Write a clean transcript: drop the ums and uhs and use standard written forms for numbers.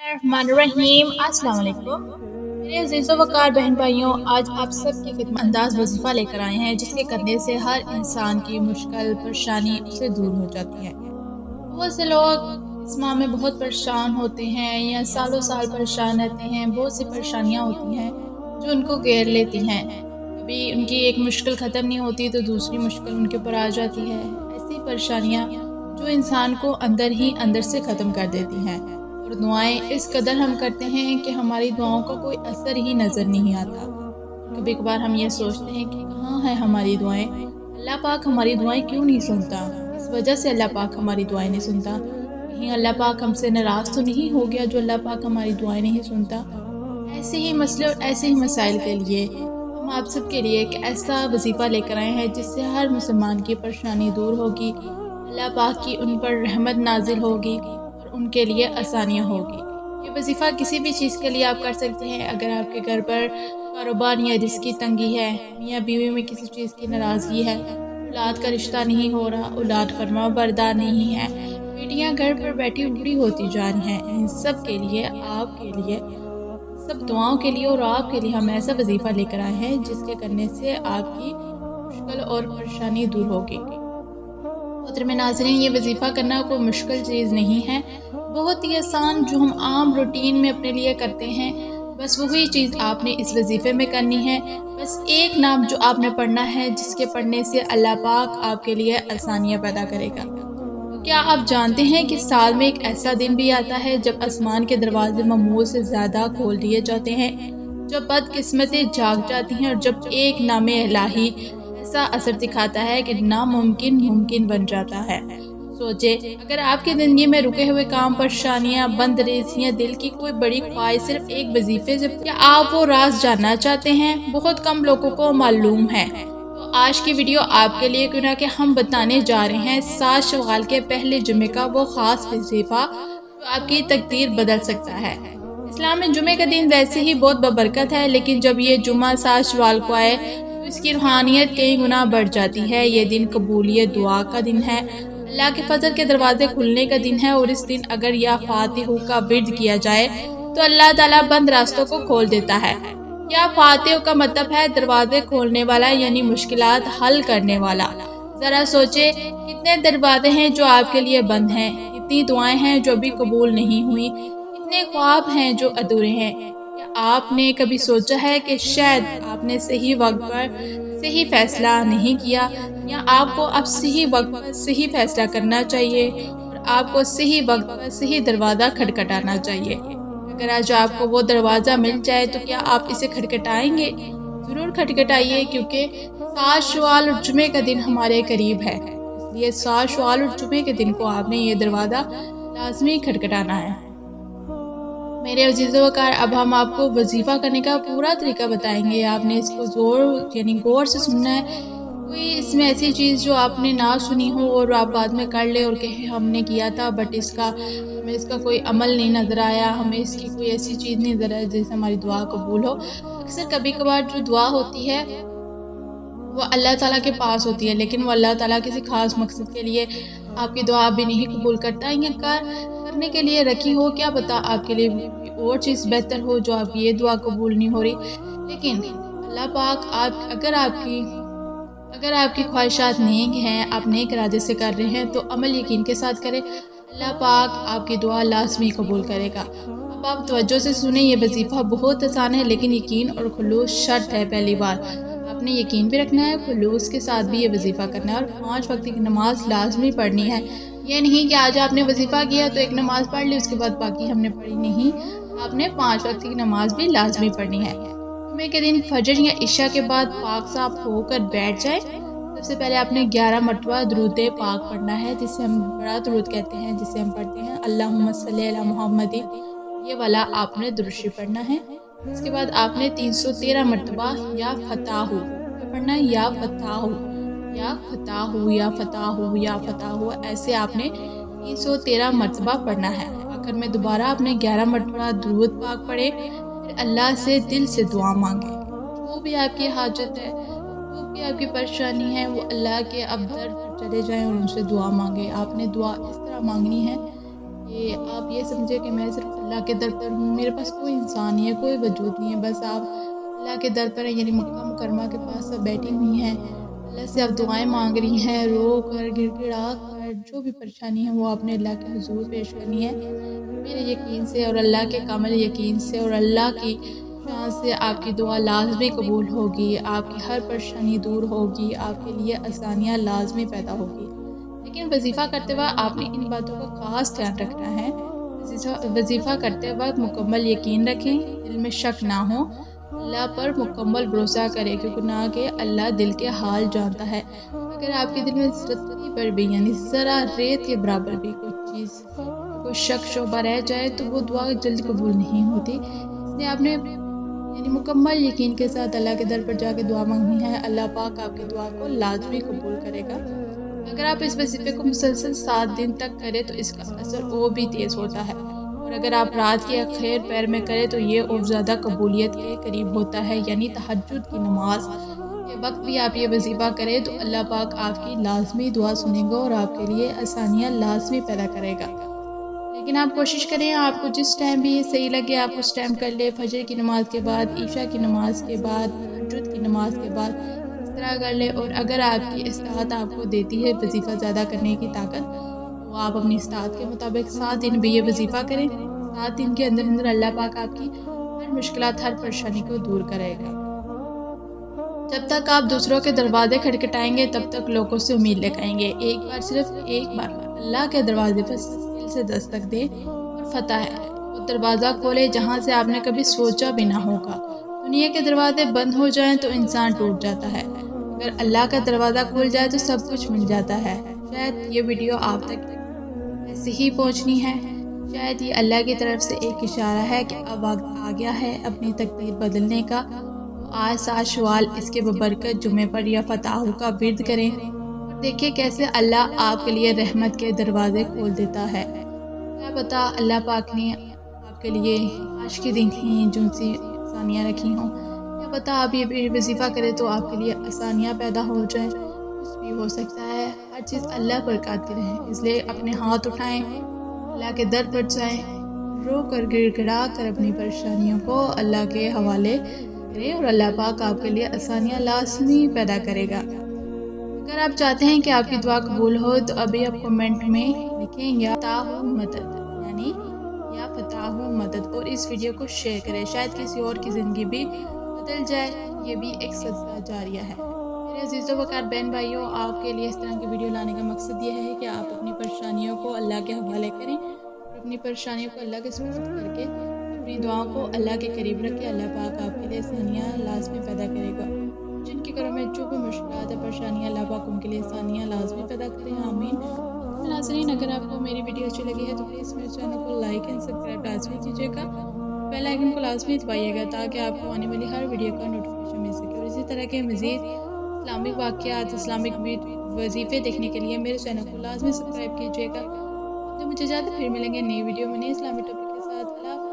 बिस्मिल्लाहिर्रहमानिर्रहीम। अस्सलाम वालेकुम। मेरे अज़ीज़ो वक़ार बहन भाइयों, आज आप सब की खिदमत अंदाज़ वज़ीफ़ा लेकर आए हैं, जिसके करने से हर इंसान की मुश्किल परेशानी उससे दूर हो जाती है। बहुत से लोग इस माह में बहुत परेशान होते हैं या सालों साल परेशान रहते हैं। बहुत सी परेशानियाँ होती हैं जो उनको घेर लेती हैं। कभी उनकी एक मुश्किल ख़त्म नहीं होती तो दूसरी मुश्किल उनके ऊपर आ जाती है। ऐसी परेशानियाँ जो इंसान को अंदर ही अंदर से ख़त्म कर देती हैं। और दुआएं इस कदर हम करते हैं कि हमारी दुआओं का कोई असर ही नज़र नहीं आता। कभी कभार हम ये सोचते हैं कि कहाँ है हमारी दुआएं, अल्लाह पाक हमारी दुआएं क्यों नहीं सुनता, इस वजह से अल्लाह पाक हमारी दुआएं नहीं सुनता। कहीं अल्लाह पाक हमसे नाराज़ तो नहीं हो गया जो अल्लाह पाक हमारी दुआएं नहीं सुनता। ऐसे ही मसले और ऐसे ही मसाइल के लिए हम आप सब के लिए एक ऐसा वजीफ़ा लेकर आए हैं जिससे हर मुसलमान की परेशानी दूर होगी, अल्लाह पाक की उन पर रहमत नाजिल होगी और उनके लिए आसानियाँ होगी। ये वजीफ़ा किसी भी चीज़ के लिए आप कर सकते हैं। अगर आपके घर पर कारोबार या रिज़्क़ की तंगी है, मियाँ बीवी में किसी चीज़ की नाराज़गी है, औलाद का रिश्ता नहीं हो रहा, औलाद फरमाबरदार नहीं है, बेटियाँ घर पर बैठी बूढ़ी होती जा रही हैं, इन सब के लिए, आपके लिए, सब दुआओं के लिए और आपके लिए हम ऐसा वजीफ़ा लेकर आए हैं जिसके करने से आपकी मुश्किल और परेशानी दूर होगी। मोहतरम नाज़रीन, ये वजीफ़ा करना कोई मुश्किल चीज़ नहीं है, बहुत ही आसान, जो हम आम रूटीन में अपने लिए करते हैं, बस वही चीज़ आपने इस वजीफ़े में करनी है। बस एक नाम जो आपने पढ़ना है जिसके पढ़ने से अल्लाह पाक आपके लिए आसानियाँ पैदा करेगा। तो क्या आप जानते हैं कि साल में एक ऐसा दिन भी आता है जब आसमान के दरवाजे मामूल से ज़्यादा खोल दिए जाते हैं, जब बदकिस्मतें जाग जाती हैं और जब एक नामे इलाही ऐसा असर दिखाता है कि नामुमकिन मुमकिन बन जाता है। सोचे, अगर आपकी ज़िंदगी में रुके हुए काम, परेशानियाँ, बंदरेज़ियाँ, दिल की कोई बड़ी ख्वाहिश सिर्फ एक वजीफे से, क्या आप वो राज जानना चाहते हैं? बहुत कम लोगों को मालूम है। तो आज की वीडियो आपके लिए, क्यों ना कि हम बताने जा रहे हैं 7 शव्वाल के पहले जुमे का वो ख़ास वजीफ़ा जो आपकी तकदीर बदल सकता है। इस्लाम में जुमे का दिन वैसे ही बहुत बबरकत है, लेकिन जब ये जुमा 7 शव्वाल को आए तो इसकी रूहानियत कई गुना बढ़ जाती है। ये दिन कबूलियत दुआ का दिन है, अल्लाह के फजल के दरवाजे खुलने का दिन है और इस दिन अगर या फातिहू का विर्द किया जाए तो अल्लाह ताला बंद रास्तों को खोल देता है। या फातिहू का मतलब है दरवाजे खोलने वाला, यानी मुश्किलात हल करने वाला। जरा सोचे, कितने दरवाजे हैं जो आपके लिए बंद हैं, कितनी दुआएं हैं जो अभी कबूल नहीं हुई, कितने ख्वाब हैं जो अधूरे हैं। क्या आपने कभी सोचा है कि शायद आपने सही वक्त पर सही फैसला नहीं किया, या आपको अब सही वक्त पर सही फैसला करना चाहिए और आपको सही वक्त पर सही दरवाज़ा खटखटाना चाहिए। अगर आज आपको वो दरवाज़ा मिल जाए तो क्या आप इसे खटखटाएंगे? ज़रूर खटखटाइए, क्योंकि 7 शव्वाल और जुमे का दिन हमारे करीब है, इसलिए 7 शव्वाल और जुमे के दिन को आपने ये दरवाज़ा लाजमी खटखटाना है। मेरे अज़ीज़ो वक़ार, अब हम आपको वजीफ़ा करने का पूरा तरीका बताएंगे। आपने इसको गौर से सुनना है। कोई इसमें ऐसी चीज़ जो आपने ना सुनी हो और आप बाद में कर ले और कहे हमने किया था बट हमें इसका कोई अमल नहीं नज़र आया, हमें इसकी कोई ऐसी चीज़ नहीं नज़र आई जिससे हमारी दुआ कबूल हो। अक्सर कभी कभार जो दुआ होती है वो अल्लाह ताला के पास होती है, लेकिन वो अल्लाह ताला किसी खास मकसद के लिए आपकी दुआ भी नहीं कबूल करता, या करने के लिए रखी हो, क्या पता आपके लिए और चीज़ बेहतर हो जो आपकी ये दुआ कबूल नहीं हो रही। लेकिन अल्लाह पाक अगर आपकी ख्वाहिशात नेक हैं, आप नेक इरादे से कर रहे हैं, तो अमल यकीन के साथ करें, अल्लाह पाक आपकी दुआ लाज़मी कबूल करेगा। अब आप तवज्जो से सुने, ये वजीफ़ा बहुत आसान है, लेकिन यकीन और खुलूस शर्त है। पहली बार आपने यकीन भी रखना है, खुलूस के साथ भी ये वजीफ़ा करना है और 5 वक्त की नमाज लाजमी पढ़नी है। ये नहीं कि आज आपने वजीफ़ा किया तो एक नमाज पढ़ ली, उसके बाद बाकी हमने पढ़ी नहीं। आपने 5 वक्त की नमाज भी लाजमी पढ़नी है। जुमे के दिन फजर या इशा के बाद पाक साफ होकर बैठ जाए। सबसे पहले आपने 11 मरतबा दुरूद पाक पढ़ना है, जिसे हम बड़ा दुरूद कहते हैं, जिसे हम पढ़ते हैं अल्लाहुम्मा सल्ली अला मुहम्मदिन, ये वाला आपने दुरूद शरीफ पढ़ना है। इसके बाद आपने 313 मरतबा या फताहू पढ़ना है, या फताहू, या फताहू, या फताहू, या फताहू, ऐसे आपने 313 मरतबा पढ़ना है। आखिर में दोबारा आपने 11 मरतबा दुरूद पाक पढ़े, फिर अल्लाह से दिल से दुआ मांगे। जो भी आपकी हाजत है, जो भी आपकी परेशानी है, वो अल्लाह के अब दर पर चले जाएं और उनसे दुआ मांगे। आपने दुआ इस तरह मांगनी है کہ آپ یہ سمجھیں کہ میں صرف اللہ کے در پر ہوں، میرے پاس کوئی انسان نہیں ہے، کوئی وجود نہیں ہے، بس آپ اللہ کے در پر ہیں، یعنی مکہ مکرمہ کے پاس آپ بیٹھی ہوئی ہیں، اللہ سے آپ دعائیں مانگ رہی ہیں، رو کر گڑ گڑا کر جو بھی پریشانی ہے وہ آپ نے اللہ کے حضور پیش کرنی ہے، میرے یقین سے اور اللہ کے کامل یقین سے اور اللہ کی شان سے آپ کی دعا لازمی قبول ہوگی، آپ کی ہر پریشانی دور ہوگی، آپ کے لیے آسانیاں لازمی پیدا ہوگی۔ لیکن وظیفہ کرتے وقت آپ نے ان باتوں کا خاص دھیان رکھنا ہے۔ وظیفہ کرتے وقت مکمل یقین رکھیں، دل میں شک نہ ہو، اللہ پر مکمل بھروسہ کریں کہ گناہ کے اللہ دل کے حال جانتا ہے۔ اگر آپ کے دل میں رتی پر بھی یعنی ذرا ریت کے برابر بھی کوئی چیز کوئی شک شبہ رہ جائے تو وہ دعا جلد قبول نہیں ہوتی، اس لیے آپ نے یعنی مکمل یقین کے ساتھ اللہ کے در پر جا کے دعا مانگنی ہے، اللہ پاک آپ کی دعا کو لازمی قبول کرے گا۔ اگر آپ اس وظیفے کو مسلسل 7 دن تک کریں تو اس کا اثر اور بھی تیز ہوتا ہے، اور اگر آپ رات کے خیر پیر میں کریں تو یہ اور زیادہ قبولیت کے قریب ہوتا ہے، یعنی تہجد کی نماز کے وقت بھی آپ یہ وظیفہ کریں تو اللہ پاک آپ کی لازمی دعا سنیں گا اور آپ کے لیے آسانیاں لازمی پیدا کرے گا۔ لیکن آپ کوشش کریں، آپ کو جس ٹائم بھی یہ صحیح لگے آپ اس ٹائم کر لیں، فجر کی نماز کے بعد، عشاء کی نماز کے بعد، تہجد کی نماز کے بعد، اس طرح کر لیں۔ اور اگر آپ کی استطاعت آپ کو دیتی ہے وظیفہ زیادہ کرنے کی طاقت، تو آپ اپنی استطاعت کے مطابق 7 دن بھی یہ وظیفہ کریں۔ 7 دن کے اندر اندر اللہ پاک آپ کی ہر مشکلات، ہر پریشانی کو دور کرے گا۔ جب تک آپ دوسروں کے دروازے کھٹکھٹائیں گے تب تک لوگوں سے امید لگائیں گے، ایک بار صرف ایک بار اللہ کے دروازے پر دل سے دستک دیں اور فتح ہے وہ دروازہ کھولے جہاں سے آپ نے کبھی سوچا بھی نہ ہوگا۔ دنیا کے دروازے بند ہو جائیں تو انسان ٹوٹ جاتا ہے، اگر اللہ کا دروازہ کھل جائے تو سب کچھ مل جاتا ہے۔ شاید یہ ویڈیو آپ تک ایسے ہی پہنچنی ہے، شاید یہ اللہ کی طرف سے ایک اشارہ ہے کہ اب وقت آ گیا ہے اپنی تقدیر بدلنے کا۔ تو آج 7 شوال اس کے ببرکت جمعے پر یا فتحوں کا ورد کریں اور دیکھیں کیسے اللہ آپ کے لیے رحمت کے دروازے کھول دیتا ہے۔ کیا پتہ اللہ پاک نے آپ کے لیے آج کے دن ہی جن سی آسانیاں رکھی ہوں، کیا پتہ آپ یہ وظیفہ کریں تو آپ کے لیے آسانیاں پیدا ہو جائیں، کچھ بھی ہو سکتا ہے، ہر چیز اللہ پر قادر ہے۔ اس لیے اپنے ہاتھ اٹھائیں، اللہ کے در پر جائیں، رو کر گڑ گڑا کر اپنی پریشانیوں کو اللہ کے حوالے کریں اور اللہ پاک آپ کے لیے آسانیاں لازمی پیدا کرے گا۔ اگر آپ چاہتے ہیں کہ آپ کی دعا قبول ہو تو ابھی آپ کمنٹ میں لکھیں یا فتح مدد، یعنی یا فتح مدد، اور اس ویڈیو کو شیئر کریں، شاید کسی اور کی زندگی بھی بدل جائے، یہ بھی ایک صدقہ جاریہ ہے۔ میرے عزیزوں وقار بہن بھائیوں، آپ کے لیے اس طرح کی ویڈیو لانے کا مقصد یہ ہے کہ آپ اپنی پریشانیوں کو اللہ کے حوالے کریں اور اپنی پریشانیوں کو اللہ کے سپرد کر کے اپنی دعاؤں کو اللہ کے قریب رکھیں، اللہ پاک آپ کے لیے آسانیاں لازمی پیدا کرے گا۔ جن کے گھروں میں جو بھی مشکلات اور پریشانیاں، اللہ پاک ان کے لیے آسانیاں لازمی پیدا کریں، آمین۔ ناظرین، اگر آپ کو میری ویڈیو اچھی لگی ہے تو پلیز میرے چینل کو لائک اینڈ سبسکرائب لازمی کیجیے گا، بیل آئیکن کو لازمی دبائیے گا تاکہ آپ کو آنے والی ہر ویڈیو کا نوٹیفیکیشن مل سکے، اور اسی طرح کے مزید اسلامک واقعات، اسلامک وظیفے دیکھنے کے لیے میرے چینل کو لازمی سبسکرائب کیجیے گا۔ تو مجھے اجازت، پھر ملیں گے نئی ویڈیو میں نئے اسلامی ٹاپک کے ساتھ۔ اللہ حافظ۔